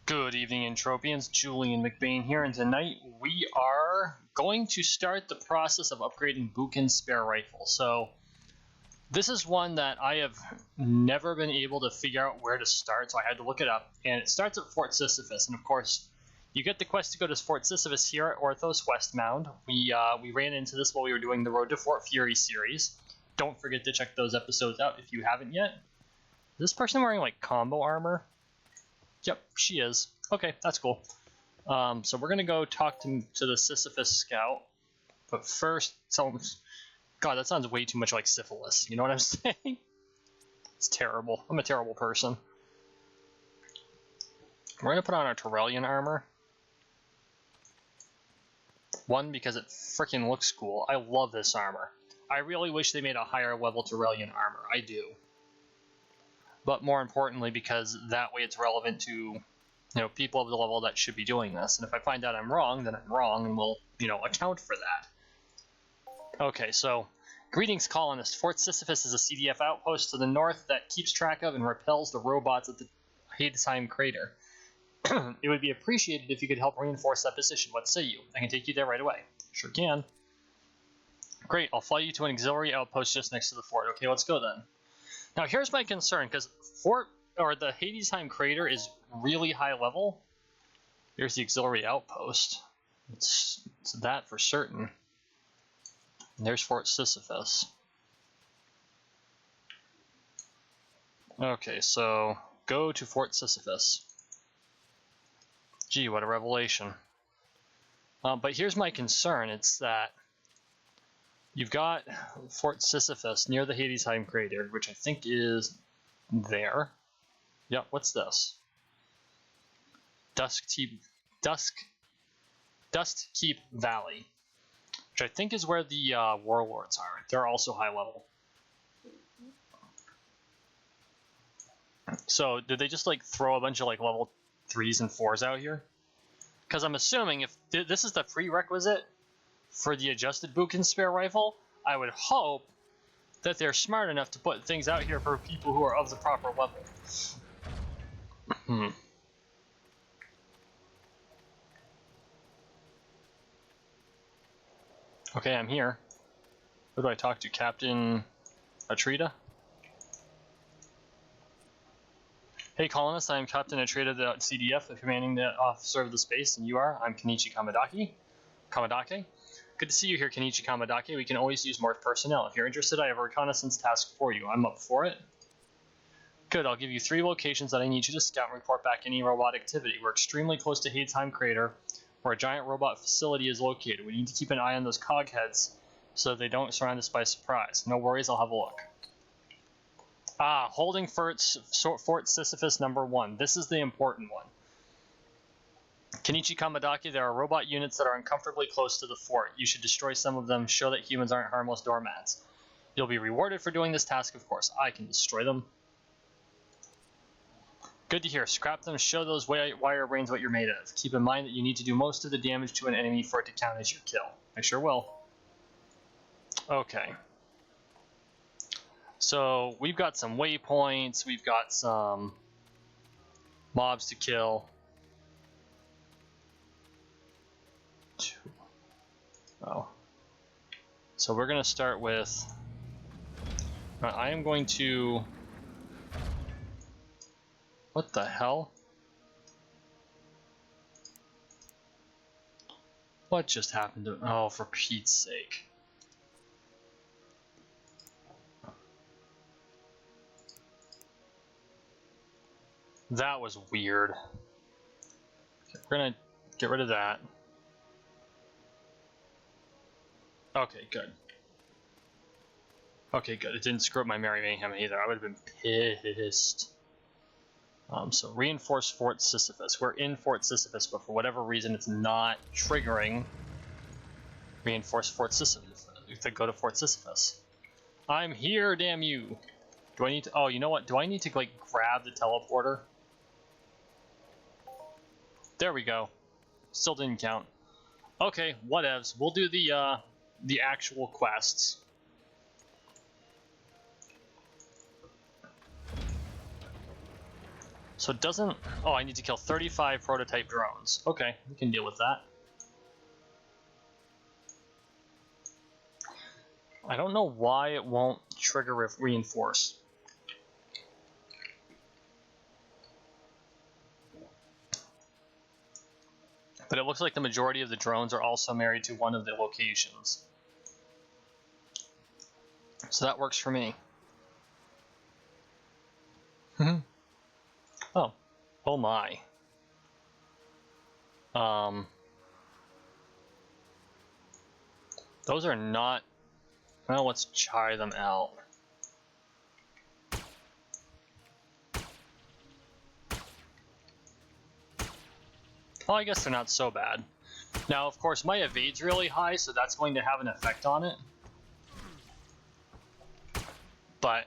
Good evening, Entropians. Julian McBain here, and tonight we are going to start the process of upgrading Bukin's spare rifle. So, this is one that I have never been able to figure out where to start, so I had to look it up. And it starts at Fort Sisyphus, and of course, you get the quest to go to Fort Sisyphus here at Orthos Westmound. We ran into this while we were doing the Road to Fort Fury series. Don't forget to check those episodes out if you haven't yet. Is this person wearing, like, combo armor? Yep, she is. Okay, that's cool. So we're going to go talk to the Sisyphus scout. But first, God, that sounds way too much like syphilis. You know what I'm saying? It's terrible. I'm a terrible person. We're going to put on our Turellian armor. One, because it freaking looks cool. I love this armor. I really wish they made a higher level Turellian armor. I do. But more importantly, because that way it's relevant to, people of the level that should be doing this. And if I find out I'm wrong, then I'm wrong, and we'll, account for that. Okay, so, greetings, colonists. Fort Sisyphus is a CDF outpost to the north that keeps track of and repels the robots at the Hadesheim crater. It would be appreciated if you could help reinforce that position. What say you? I can take you there right away. Sure can. Great, I'll fly you to an auxiliary outpost just next to the fort. Okay, let's go then. Now here's my concern, because the Hadesheim crater is really high level. Here's the auxiliary outpost. It's that for certain. And there's Fort Sisyphus. Okay, so go to Fort Sisyphus. Gee, what a revelation. But here's my concern. It's that you've got Fort Sisyphus near the Hadesheim crater, which I think is there. Yep, what's this? Dust Keep Valley, which I think is where the warlords are. They're also high level. So, did they just throw a bunch of level 3s and 4s out here? Because I'm assuming if this is the prerequisite for the adjusted Bukin spare rifle, I would hope that they're smart enough to put things out here for people who are of the proper level. Okay, I'm here. Who do I talk to? Captain Atrida? Hey colonists, I am Captain Atrida, the CDF, the commanding the officer of the space, and you are? I'm Kenichi Kamadake. Good to see you here, Kenichi Kamadake. We can always use more personnel. If you're interested, I have a reconnaissance task for you. I'm up for it. Good, I'll give you 3 locations that I need you to scout and report back any robot activity. We're extremely close to Hadesheim crater, where a giant robot facility is located. We need to keep an eye on those cogheads so that they don't surround us by surprise. No worries, I'll have a look. Holding Fort Sisyphus number 1. This is the important one. Kenichi Kamadake, there are robot units that are uncomfortably close to the fort. You should destroy some of them, show that humans aren't harmless doormats. You'll be rewarded for doing this task, of course. I can destroy them. Good to hear. Scrap them, show those wire brains what you're made of. Keep in mind that you need to do most of the damage to an enemy for it to count as your kill. I sure will. Okay. So, we've got some waypoints, we've got some mobs to kill. Oh. So we're going to start with... I am going to... What the hell? What just happened to... Oh, for Pete's sake. That was weird. Okay, we're gonna get rid of that. Okay, good. Okay, good. It didn't screw up my Merry Mayhem either. I would have been pissed. So reinforce Fort Sisyphus. We're in Fort Sisyphus, but for whatever reason it's not triggering reinforce Fort Sisyphus. To go to Fort Sisyphus. I'm here, damn you. Do I need to... Oh, you know what? Do I need to, grab the teleporter? There we go. Still didn't count. Okay, whatevs. We'll do the actual quests. So it doesn't... Oh, I need to kill 35 prototype drones. Okay, we can deal with that. I don't know why it won't trigger reinforce. But it looks like the majority of the drones are also married to one of the locations. So that works for me. Oh. Oh my. Those are not... Well, let's try them out. Well, I guess they're not so bad. Now, of course, my evade's really high, so that's going to have an effect on it. But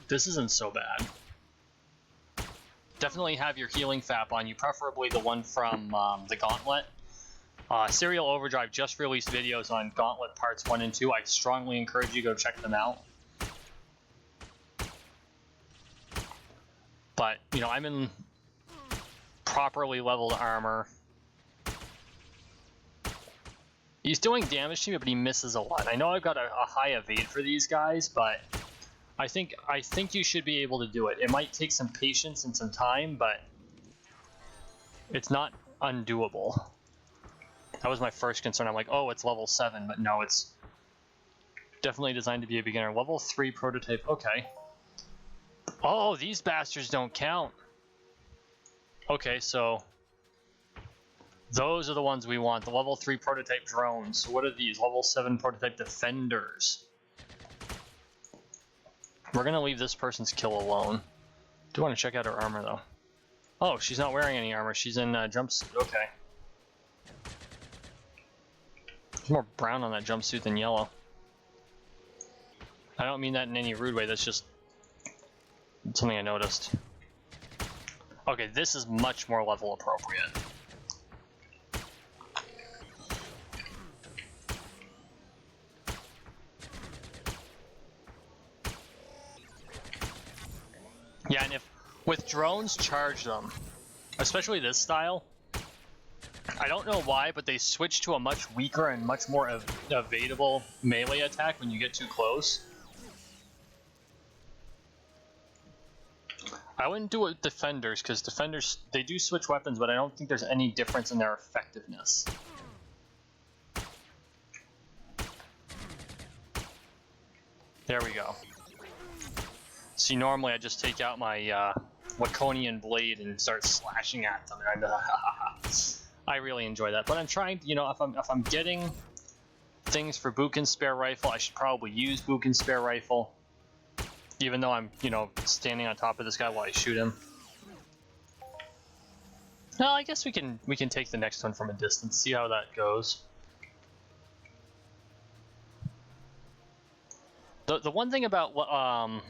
this isn't so bad. Definitely have your healing FAP on you, preferably the one from the Gauntlet. Serial Overdrive just released videos on Gauntlet Parts 1 and 2. I strongly encourage you to go check them out. But, you know, I'm in properly leveled armor. He's doing damage to me, but he misses a lot. I know I've got a high evade for these guys, but I think you should be able to do it. It might take some patience and some time, but it's not undoable. That was my first concern. I'm like, oh, it's level 7, but no, it's definitely designed to be a beginner. Level 3 prototype, okay. Oh, these bastards don't count. Okay, so those are the ones we want, the level 3 prototype drones. So what are these? Level 7 prototype defenders. We're gonna leave this person's kill alone. Do want to check out her armor though. Oh, she's not wearing any armor. She's in jumpsuit. Okay. There's more brown on that jumpsuit than yellow. I don't mean that in any rude way. That's just something I noticed. Okay, this is much more level appropriate. Yeah, and if with drones, charge them. Especially this style. I don't know why, but they switch to a much weaker and much more evadable melee attack when you get too close. I wouldn't do it with defenders, because defenders, they do switch weapons, but I don't think there's any difference in their effectiveness. There we go. See, normally I just take out my Laconian blade and start slashing at them, and I really enjoy that. But I'm trying, you know, if I'm getting things for Bukin's spare rifle, I should probably use Bukin's spare rifle, even though I'm, you know, standing on top of this guy while I shoot him. No, I guess we can take the next one from a distance, see how that goes. The one thing about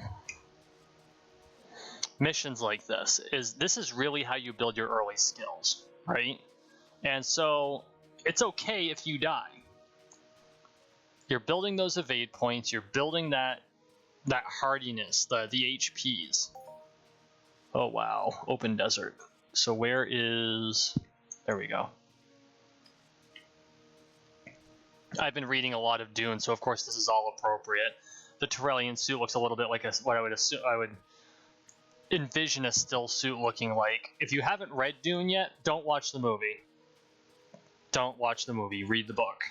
missions like this is really how you build your early skills, right? And so it's okay if you die. You're building those evade points, you're building that hardiness, the HPs. Oh wow, open desert. So where is... There we go. I've been reading a lot of Dune, so of course this is all appropriate. The Tyrellian suit looks a little bit like what I would envision a still suit looking like. If you haven't read Dune yet, don't watch the movie. Don't watch the movie, read the book.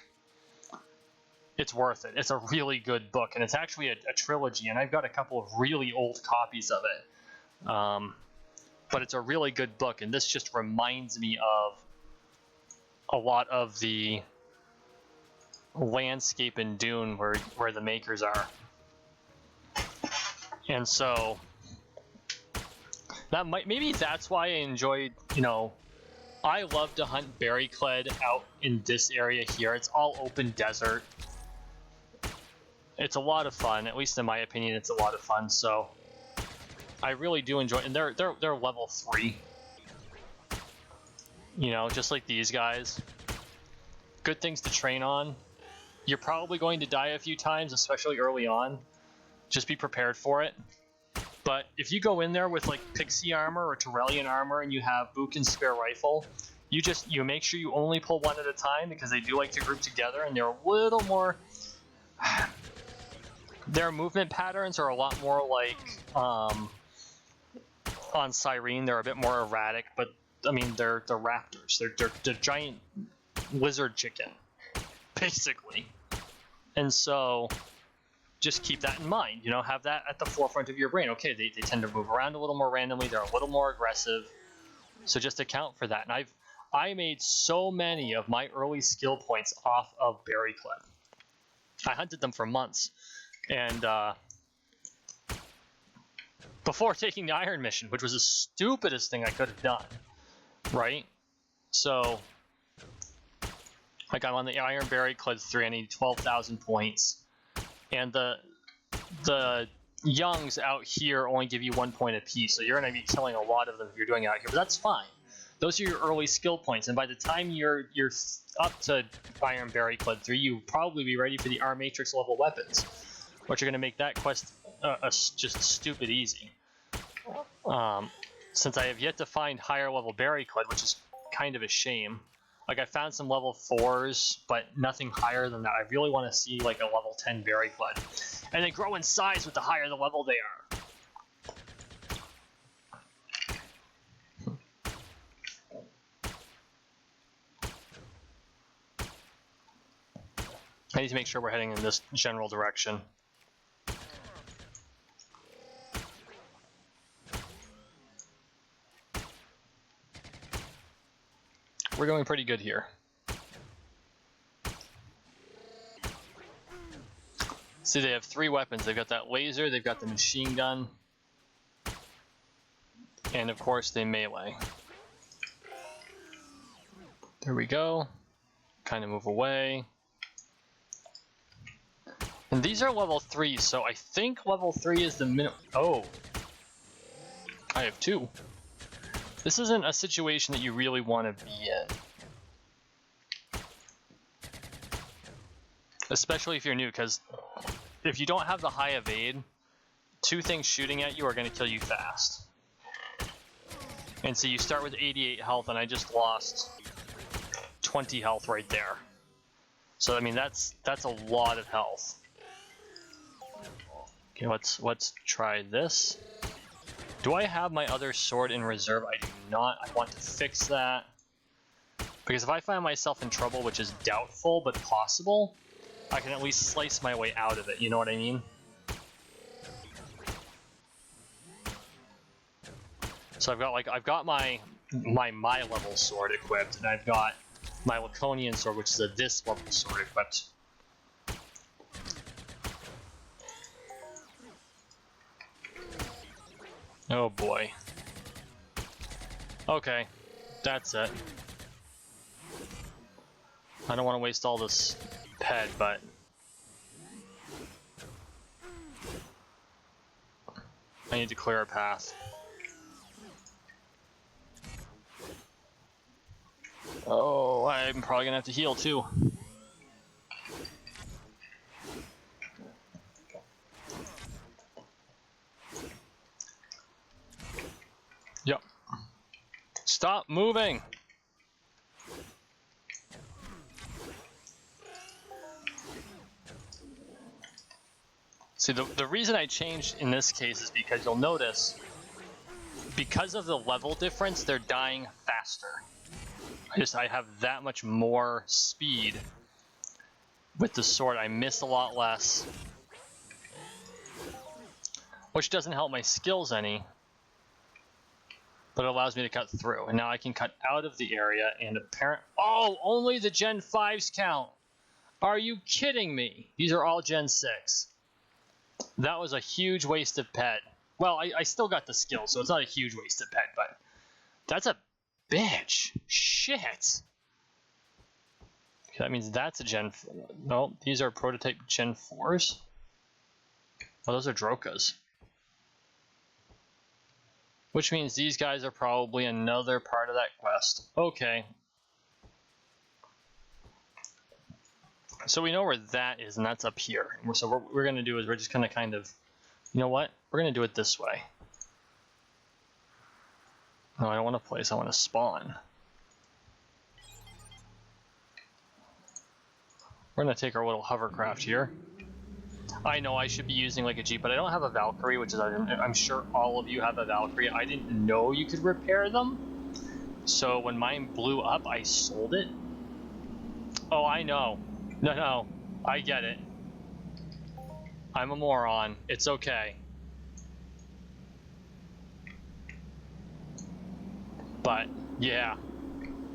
It's worth it. It's a really good book, and it's actually a trilogy, and I've got a couple of really old copies of it. But it's a really good book, and this just reminds me of a lot of the landscape in Dune where the makers are. And so maybe that's why I enjoyed, you know, I love to hunt berrycled out in this area here. It's all open desert. It's a lot of fun, at least in my opinion. It's a lot of fun. So I really do enjoy it. And they're level 3. You know, just like these guys. Good things to train on. You're probably going to die a few times, especially early on. Just be prepared for it. But if you go in there with like Pixie armor or Turelian armor and you have Bukin spare rifle, you make sure you only pull one at a time, because they do like to group together and they're a little more. Their movement patterns are a lot more like on Cyrene. They're a bit more erratic, but I mean they're raptors. They're giant lizard chicken, basically. And so just keep that in mind, you know, have that at the forefront of your brain. Okay, they tend to move around a little more randomly, they're a little more aggressive, so just account for that. And I made so many of my early skill points off of Berry Clip. I hunted them for months, and before taking the Iron Mission, which was the stupidest thing I could have done, right? So, like, I'm on the Iron Berry Clip 3, I need 12,000 points. And the youngs out here only give you 1 point apiece, so you're going to be killing a lot of them if you're doing it out here, but that's fine. Those are your early skill points, and by the time you're up to Iron Berry Club 3, you'll probably be ready for the R Matrix level weapons, which are going to make that quest just stupid easy. Since I have yet to find higher level Berry Club, which is kind of a shame. Like, I found some level 4s, but nothing higher than that. I really want to see, like, a level 10 Berry Blood. And they grow in size with the higher the level they are. I need to make sure we're heading in this general direction. We're going pretty good here. See, they have 3 weapons. They've got that laser, they've got the machine gun, and of course they melee. There we go. Kind of move away. And these are level 3, so I think level 3 is the minimum. Oh. I have 2. This isn't a situation that you really want to be in. Especially if you're new, because if you don't have the high evade, 2 things shooting at you are going to kill you fast. And so you start with 88 health, and I just lost 20 health right there. So I mean that's a lot of health. Okay, let's try this. Do I have my other sword in reserve? I do not. I want to fix that. Because if I find myself in trouble, which is doubtful but possible, I can at least slice my way out of it, you know what I mean? So I've got my level sword equipped, and I've got my Laconian sword, which is a this level sword equipped. Oh boy. Okay, that's it. I don't want to waste all this ped, but I need to clear a path. Oh, I'm probably gonna have to heal too. Yep. Stop moving! See, the reason I changed in this case is because you'll notice, because of the level difference, they're dying faster. I have that much more speed with the sword. I miss a lot less, which doesn't help my skills any, but it allows me to cut through. And now I can cut out of the area, and oh, only the Gen 5s count. Are you kidding me? These are all Gen 6. That was a huge waste of ped. Well, I still got the skill, so it's not a huge waste of ped, but that's a bitch. Shit. Okay, that means that's a Gen 4. No, these are prototype Gen 4s. Oh, those are Drokas. Which means these guys are probably another part of that quest. Okay. So we know where that is, and that's up here. So what we're going to do is we're just going to kind of, you know what? We're going to do it this way. No, I don't want to place, I want to spawn. We're going to take our little hovercraft here. I know I should be using like a Jeep, but I don't have a Valkyrie, which is, I'm sure all of you have a Valkyrie. I didn't know you could repair them. So when mine blew up, I sold it. Oh, I know. No, I get it. I'm a moron. It's okay. But, yeah.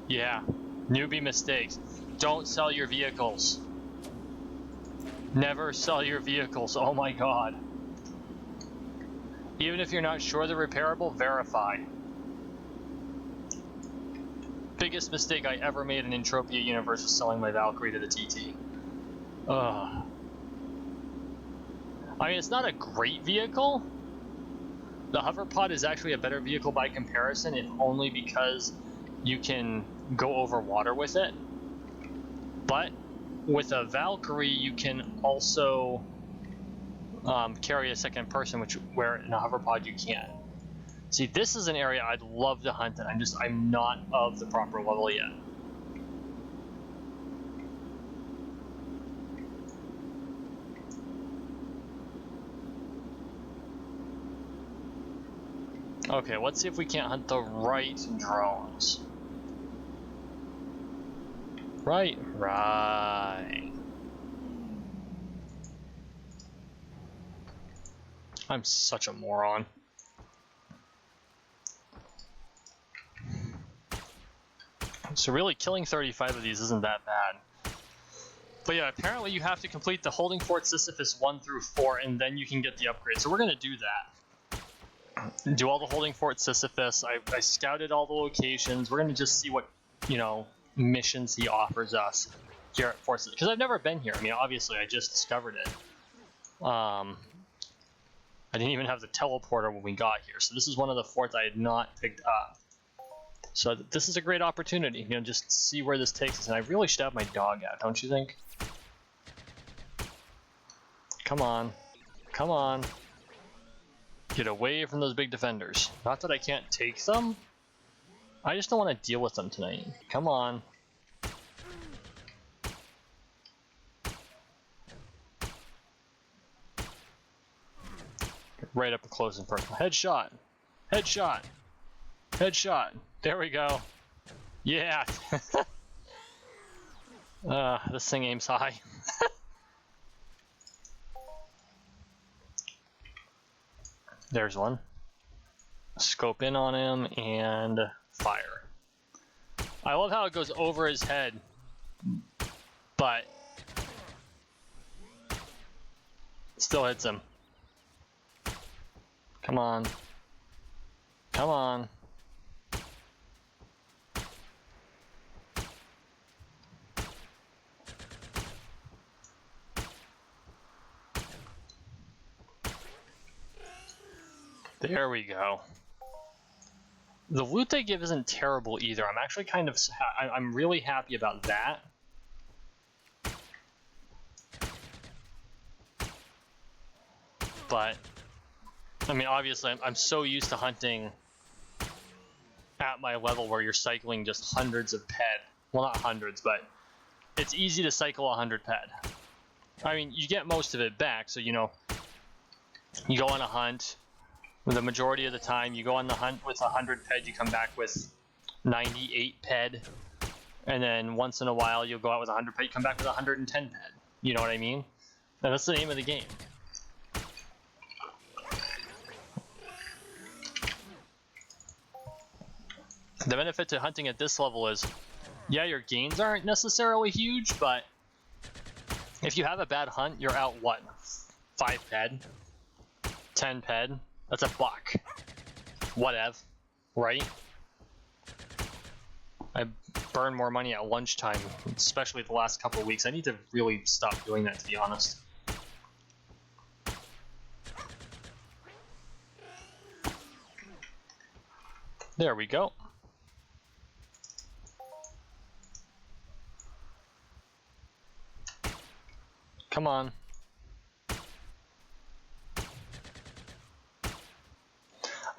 Newbie mistakes. Don't sell your vehicles. Never sell your vehicles. Oh my god. Even if you're not sure they're repairable, verify. Biggest mistake I ever made in Entropia universe was selling my Valkyrie to the TT. Ugh. I mean, it's not a great vehicle. The Hoverpod is actually a better vehicle by comparison, if only because you can go over water with it. But with a Valkyrie, you can also carry a second person, where in a Hoverpod you can't. See, this is an area I'd love to hunt, and I'm not of the proper level yet. Okay, let's see if we can't hunt the right drones. Right. I'm such a moron. So really, killing 35 of these isn't that bad. But yeah, apparently you have to complete the Holding Fort Sisyphus 1 through 4, and then you can get the upgrade. So we're going to do that. Do all the Holding Fort Sisyphus. I scouted all the locations. We're going to just see what, missions he offers us here at Fort Sisyphus. Because I've never been here. I mean, obviously, I just discovered it. I didn't even have the teleporter when we got here. So this is one of the forts I had not picked up. So this is a great opportunity, just see where this takes us. And I really should have my dog out, don't you think? Come on. Come on. Get away from those big defenders. Not that I can't take them. I just don't want to deal with them tonight. Come on. Get right up close and personal. Headshot. Headshot. Headshot. There we go. Yeah. This thing aims high. There's one. Scope in on him and fire. I love how it goes over his head, but still hits him. Come on. Come on. There we go. The loot they give isn't terrible either. I'm actually I'm really happy about that. But, I mean, obviously, I'm so used to hunting at my level where you're cycling just hundreds of ped. Well, not hundreds, but it's easy to cycle 100 ped. I mean, you get most of it back, so, you go on a hunt. The majority of the time, you go on the hunt with 100 ped, you come back with 98 ped, and then once in a while you'll go out with 100 ped, you come back with 110 ped. You know what I mean? And that's the name of the game. The benefit to hunting at this level is, yeah, your gains aren't necessarily huge, but if you have a bad hunt, you're out, what, 5 ped? 10 ped? That's a buck. Whatever, right? I burn more money at lunchtime, especially the last couple of weeks. I need to really stop doing that, to be honest. There we go. Come on.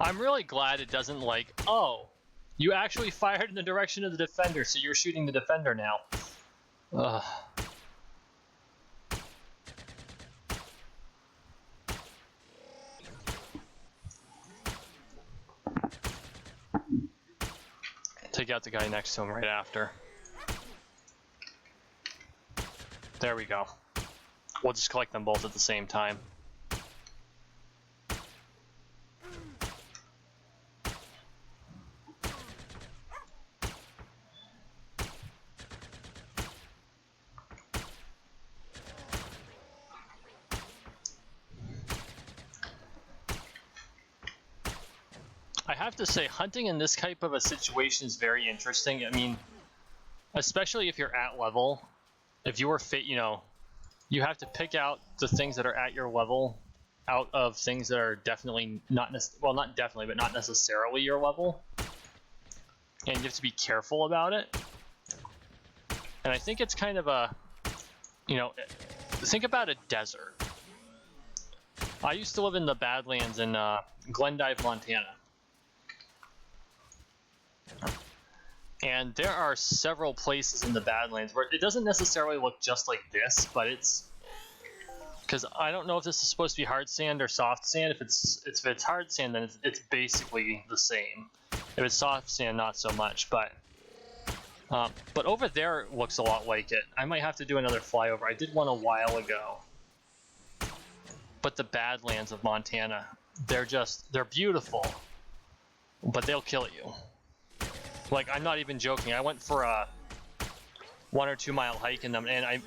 I'm really glad it doesn't oh, You actually fired in the direction of the defender, so you're shooting the defender now. Ugh. Take out the guy next to him right after. There we go. We'll just collect them both at the same time. I have to say, hunting in this type of a situation is very interesting. I mean, especially if you're at level. If you were fit, you know, you have to pick out the things that are at your level out of things that are definitely not not definitely, but not necessarily your level. And you have to be careful about it. And I think it's kind of a, you know, think about a desert. I used to live in the Badlands in Glendive, Montana. And there are several places in the Badlands where it doesn't necessarily look just like this, but it's... Because I don't know if this is supposed to be hard sand or soft sand. If it's hard sand, then it's basically the same. If it's soft sand, not so much. But over there it looks a lot like it. I might have to do another flyover. I did one a while ago. But the Badlands of Montana, they're beautiful. But they'll kill you. Like, I'm not even joking. I went for a 1 or 2 mile hike in them, and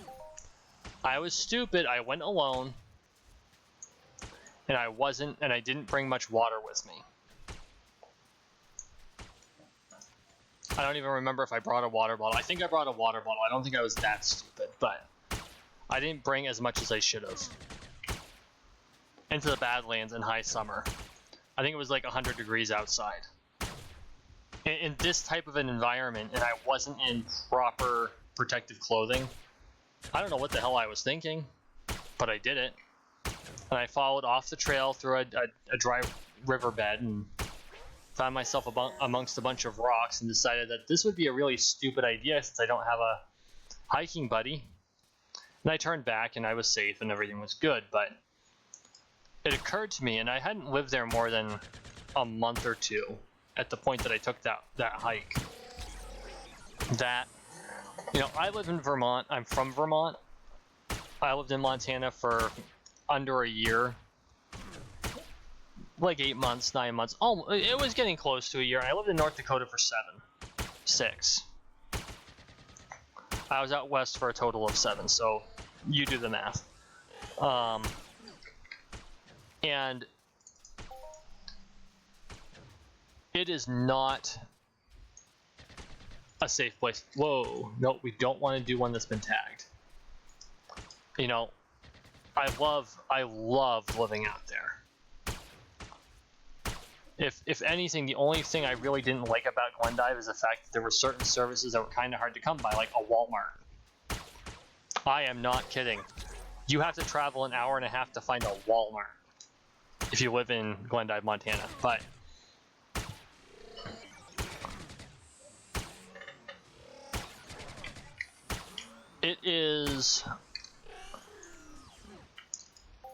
I was stupid. I went alone, and I didn't bring much water with me. I don't even remember if I brought a water bottle. I think I brought a water bottle. I don't think I was that stupid, but I didn't bring as much as I should have into the Badlands in high summer. I think it was like 100 degrees outside. In this type of an environment, and I wasn't in proper protective clothing, I don't know what the hell I was thinking, but I did it. And I followed off the trail through a dry riverbed and found myself amongst a bunch of rocks and decided that this would be a really stupid idea since I don't have a hiking buddy. And I turned back and I was safe and everything was good, but it occurred to me, and I hadn't lived there more than a month or two at the point that I took that hike, that, you know, I live in Vermont. I'm from Vermont. I lived in Montana for under a year, like 8 months, 9 months. Oh, it was getting close to a year. I lived in North Dakota for 6. I was out west for a total of 7, so you do the math. And it is not a safe place. Whoa, no, we don't want to do one that's been tagged. You know, I love living out there. If anything, the only thing I really didn't like about Glendive is the fact that there were certain services that were kind of hard to come by, like a Walmart. I am not kidding. You have to travel an hour and a half to find a Walmart if you live in Glendive, Montana. But it is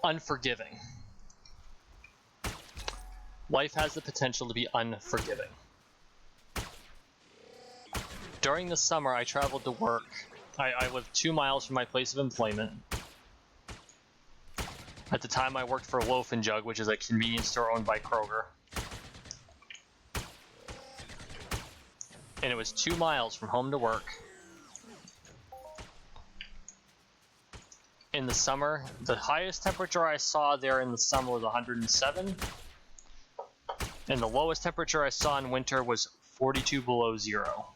unforgiving. Life has the potential to be unforgiving. During the summer, I traveled to work. I lived 2 miles from my place of employment. At the time, I worked for Loaf and Jug, which is a convenience store owned by Kroger. And it was 2 miles from home to work. In the summer, the highest temperature I saw there in the summer was 107. And the lowest temperature I saw in winter was 42 below zero.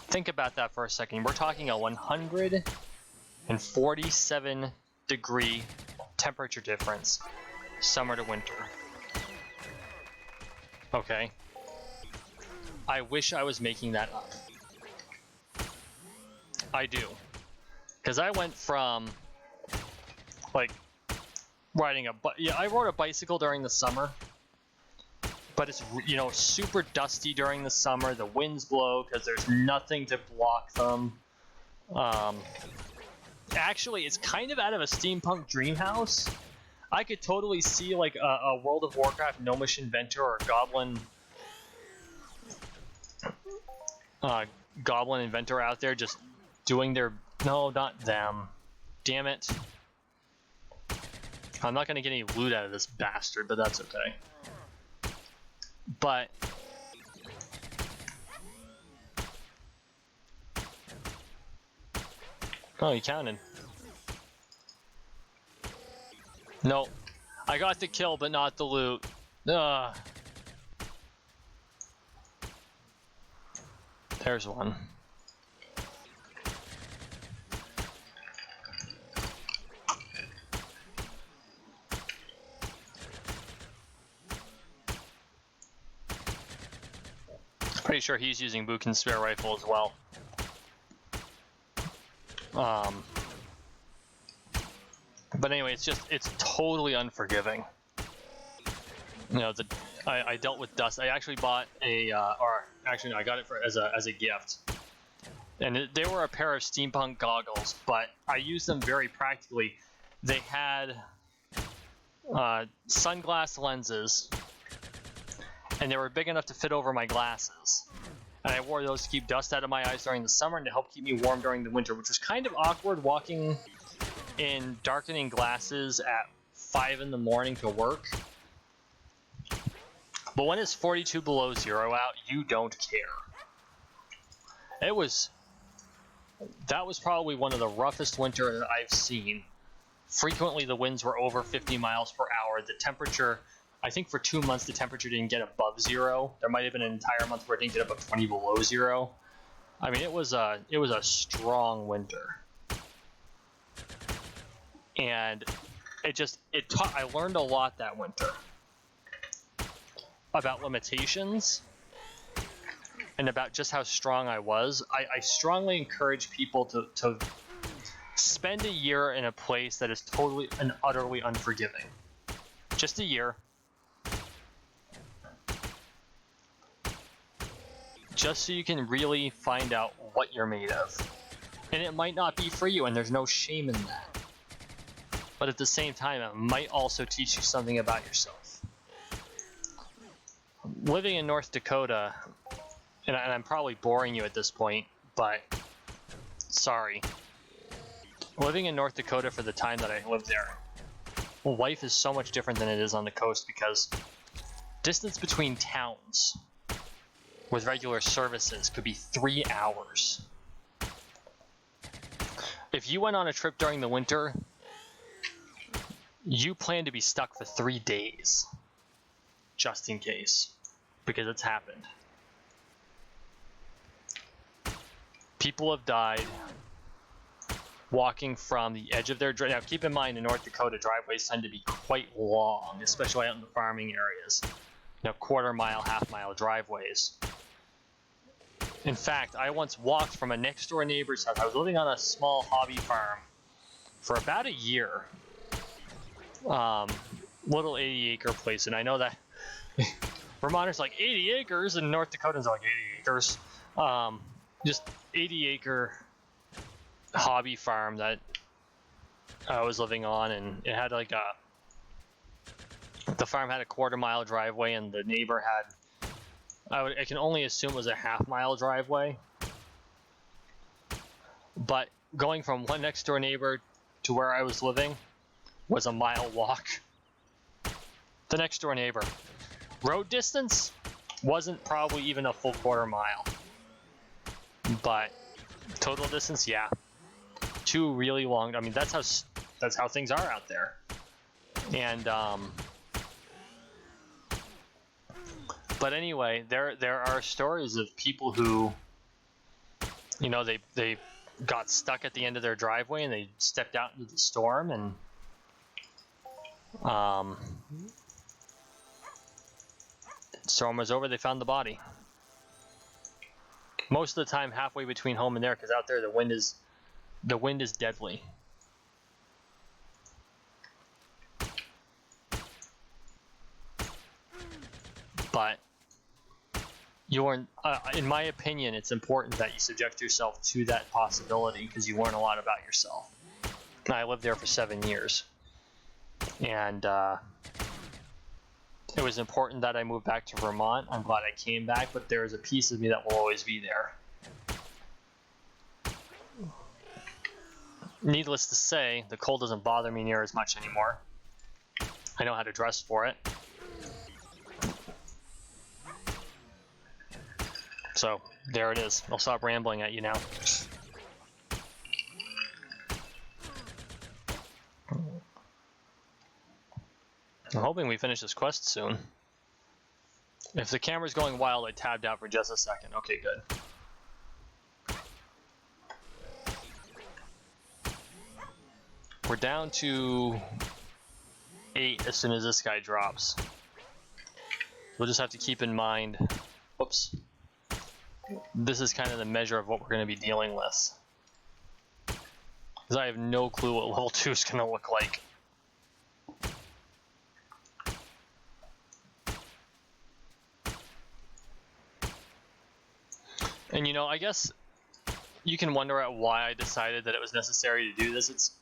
Think about that for a second. We're talking a 147 degree temperature difference, summer to winter. Okay. I wish I was making that up. I do. Because I went from, like, riding I rode a bicycle during the summer, but it's, you know, super dusty during the summer. The winds blow because there's nothing to block them. Actually, it's kind of out of a steampunk dream house. I could totally see like a World of Warcraft gnomish inventor or goblin inventor out there just doing their... No, not them. Damn it. I'm not going to get any loot out of this bastard, but that's okay. But... Oh, you counted. No. I got the kill, but not the loot. Ugh. There's one. Pretty sure he's using Bukin's spare rifle as well. But anyway, it's totally unforgiving. You know, I dealt with dust. I actually bought a, or actually no, I got it as a gift. And they were a pair of steampunk goggles, but I used them very practically. They had sunglass lenses, and they were big enough to fit over my glasses. And I wore those to keep dust out of my eyes during the summer and to help keep me warm during the winter, which was kind of awkward walking in darkening glasses at 5 in the morning to work. But when it's 42 below zero out, you don't care. That was probably one of the roughest winters I've seen. Frequently the winds were over 50 miles per hour. The temperature, I think for 2 months the temperature didn't get above zero. There might have been an entire month where it didn't get above 20 below zero. I mean, it was a strong winter. And I learned a lot that winter about limitations and about just how strong I was. I strongly encourage people to spend a year in a place that is totally and utterly unforgiving. Just a year. Just so you can really find out what you're made of. And it might not be for you, and there's no shame in that. But at the same time, it might also teach you something about yourself. Living in North Dakota, and I'm probably boring you at this point, but sorry. Living in North Dakota for the time that I lived there, life is so much different than it is on the coast because distance between towns with regular services could be 3 hours. If you went on a trip during the winter, you plan to be stuck for 3 days, just in case, because it's happened. People have died walking from the edge of their driveway. Now, keep in mind, in North Dakota, driveways tend to be quite long, especially out in the farming areas. You know, quarter-mile, half-mile driveways. In fact, I once walked from a next-door neighbor's house. I was living on a small hobby farm for about a year. Little 80-acre place, and I know that Vermonters like 80 acres, and North Dakotans like 80 acres. Just 80-acre hobby farm that I was living on, and it had like the farm had a quarter-mile driveway, and the neighbor had, I can only assume it was a half-mile driveway. But going from one next-door neighbor to where I was living was a mile walk. The next-door neighbor. Road distance wasn't probably even a full quarter mile. But total distance, yeah. 2 really long, I mean, that's how things are out there. And but anyway, there are stories of people who, you know, they got stuck at the end of their driveway and they stepped out into the storm, and storm was over, they found the body. Most of the time halfway between home and there, because out there the wind is deadly. But you weren't. In my opinion, it's important that you subject yourself to that possibility because you learn a lot about yourself. And I lived there for 7 years, and it was important that I moved back to Vermont. I'm glad I came back, but there is a piece of me that will always be there. Needless to say, the cold doesn't bother me near as much anymore. I know how to dress for it. So, there it is. I'll stop rambling at you now. I'm hoping we finish this quest soon. If the camera's going wild, I tabbed out for just a second. Okay, good. We're down to 8 as soon as this guy drops. We'll just have to keep in mind, whoops, this is kind of the measure of what we're going to be dealing with. Because I have no clue what level 2 is going to look like. And you know, I guess you can wonder at why I decided that it was necessary to do this.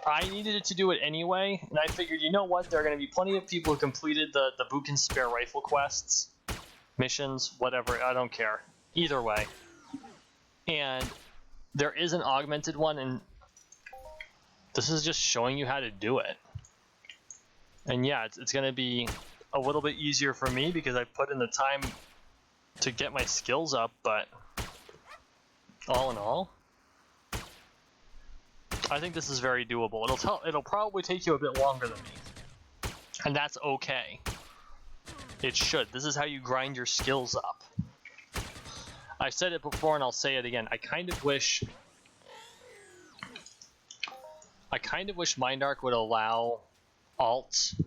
I needed to do it anyway, and I figured, you know what, there are going to be plenty of people who completed the Bukin spare rifle quests, missions, whatever, I don't care. Either way. And there is an augmented one, and this is just showing you how to do it. And yeah, it's going to be a little bit easier for me because I put in the time to get my skills up, but all in all, I think this is very doable. It'll probably take you a bit longer than me, and that's okay. It should. This is how you grind your skills up. I've said it before and I'll say it again. I kind of wish MindArc would allow alts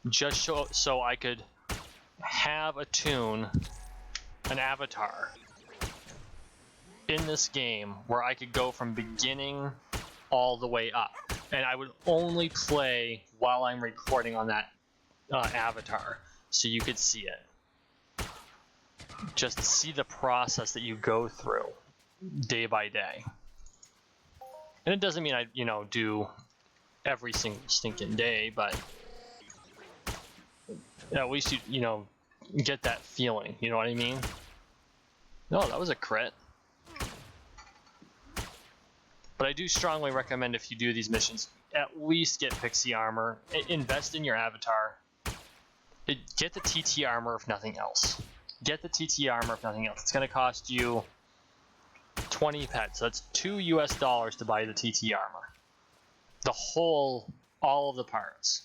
just so I could have an avatar in this game where I could go from beginning all the way up, and I would only play while I'm recording on that avatar, so you could see it. Just see the process that you go through day by day. And it doesn't mean I, do every single stinking day, but at least you get that feeling, you know what I mean? No, that was a crit. But I do strongly recommend, if you do these missions, at least get pixie armor, invest in your avatar, get the TT armor if nothing else. Get the TT armor if nothing else. It's going to cost you 20 pets, so that's $2 to buy the TT armor. All of the parts.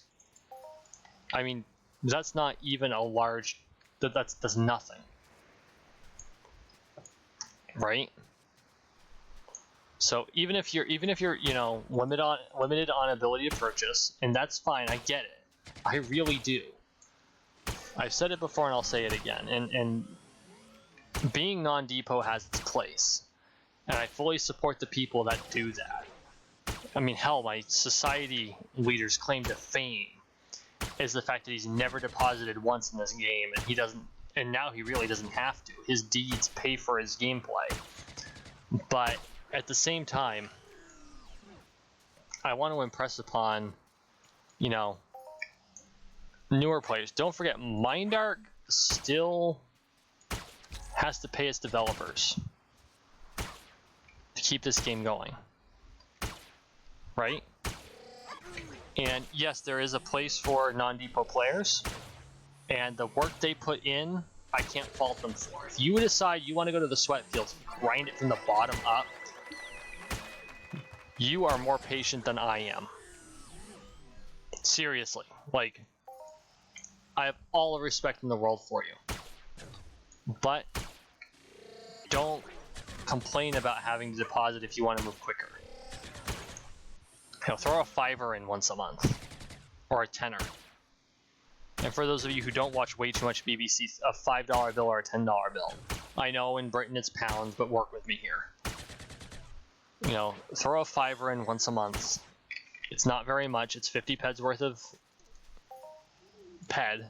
I mean, that's not even a large, that's nothing. Right? So even if you're limited on ability to purchase, and that's fine, I get it. I really do. I've said it before and I'll say it again. And being non-depot has its place. And I fully support the people that do that. I mean, hell, my society leader's claim to fame is the fact that he's never deposited once in this game, and now he really doesn't have to. His deeds pay for his gameplay. But at the same time, I want to impress upon, newer players. Don't forget, MindArc still has to pay its developers to keep this game going. Right? And yes, there is a place for non-depot players, and the work they put in, I can't fault them for. If you decide you want to go to the sweat fields and grind it from the bottom up, you are more patient than I am. Seriously, like, I have all the respect in the world for you. But don't complain about having to deposit if you want to move quicker. Throw a $5 in once a month, or a $10. And for those of you who don't watch way too much BBC, a $5 bill or a $10 bill. I know in Britain it's pounds, but work with me here. Throw a $5 in once a month. It's not very much. It's 50 peds worth of ped.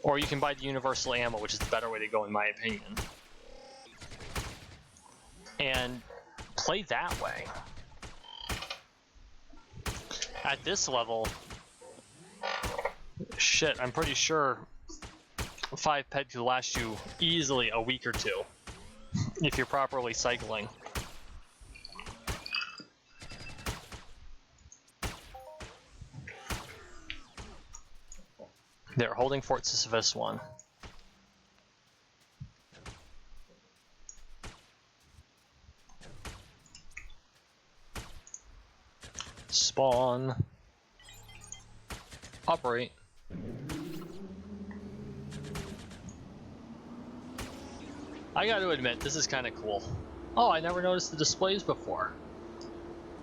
Or you can buy the universal ammo, which is the better way to go in my opinion. And play that way. At this level, shit, I'm pretty sure 5 ped could last you easily a week or two if you're properly cycling. They're holding Fort Sisyphus 1. Spawn. Operate. I gotta admit, this is kind of cool. Oh, I never noticed the displays before.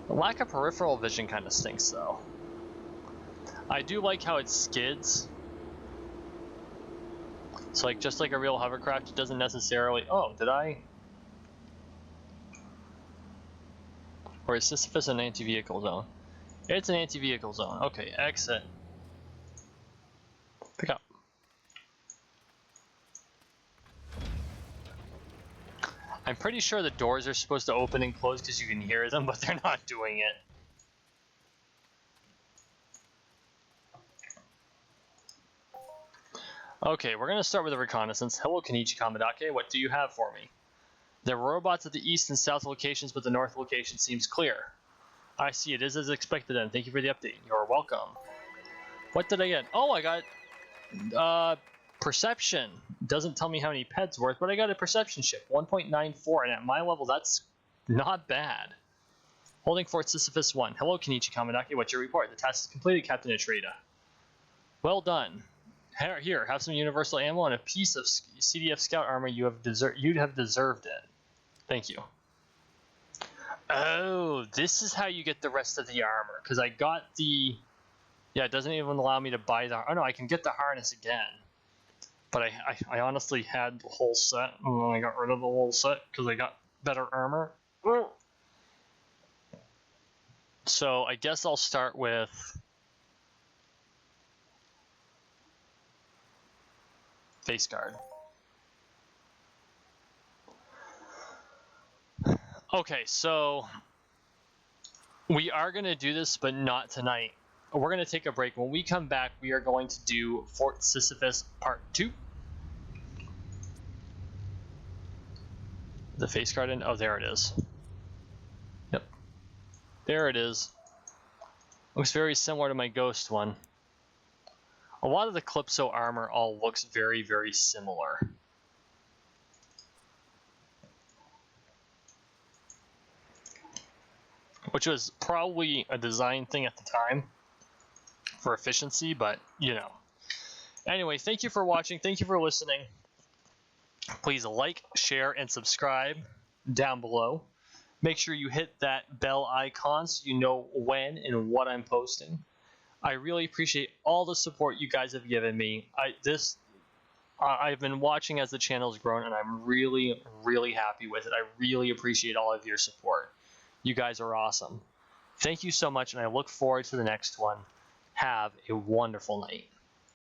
The lack of peripheral vision kind of stinks, though. I do like how it skids. It's like, just like a real hovercraft, it doesn't necessarily... Oh, did I? Or is Sisyphus an anti-vehicle zone? It's an anti-vehicle zone. Okay, exit. Pick up. I'm pretty sure the doors are supposed to open and close because you can hear them, but they're not doing it. Okay, we're going to start with a reconnaissance. Hello, Kenichi Kamadake. What do you have for me? There are robots at the east and south locations, but the north location seems clear. I see, it is as expected then. Thank you for the update. You're welcome. What did I get? Oh, I got perception. Doesn't tell me how many peds worth, but I got a perception chip, 1.94, and at my level, that's not bad. Holding Fort Sisyphus 1. Hello, Kenichi Kamadake. What's your report? The task is completed, Captain Atrida. Well done. Here, have some universal ammo and a piece of CDF scout armor. You'd have deserved it. Thank you. Oh, this is how you get the rest of the armor. Because I got the... Yeah, it doesn't even allow me to buy the... Oh no, I can get the harness again. But I honestly had the whole set, and then I got rid of the whole set because I got better armor. So I guess I'll start with... face guard. Okay, so we are going to do this, but not tonight. We're going to take a break. When we come back, we are going to do Fort Sisyphus Part 2. The face guard in? Oh, there it is. Yep. There it is. Looks very similar to my Ghost one. A lot of the Calypso armor all looks very, very similar. Which was probably a design thing at the time for efficiency, but you know. Anyway, thank you for watching. Thank you for listening. Please like, share, and subscribe down below. Make sure you hit that bell icon so you know when and what I'm posting. I really appreciate all the support you guys have given me. I've been watching as the channel's grown, and I'm really, really happy with it. I really appreciate all of your support. You guys are awesome. Thank you so much, and I look forward to the next one. Have a wonderful night.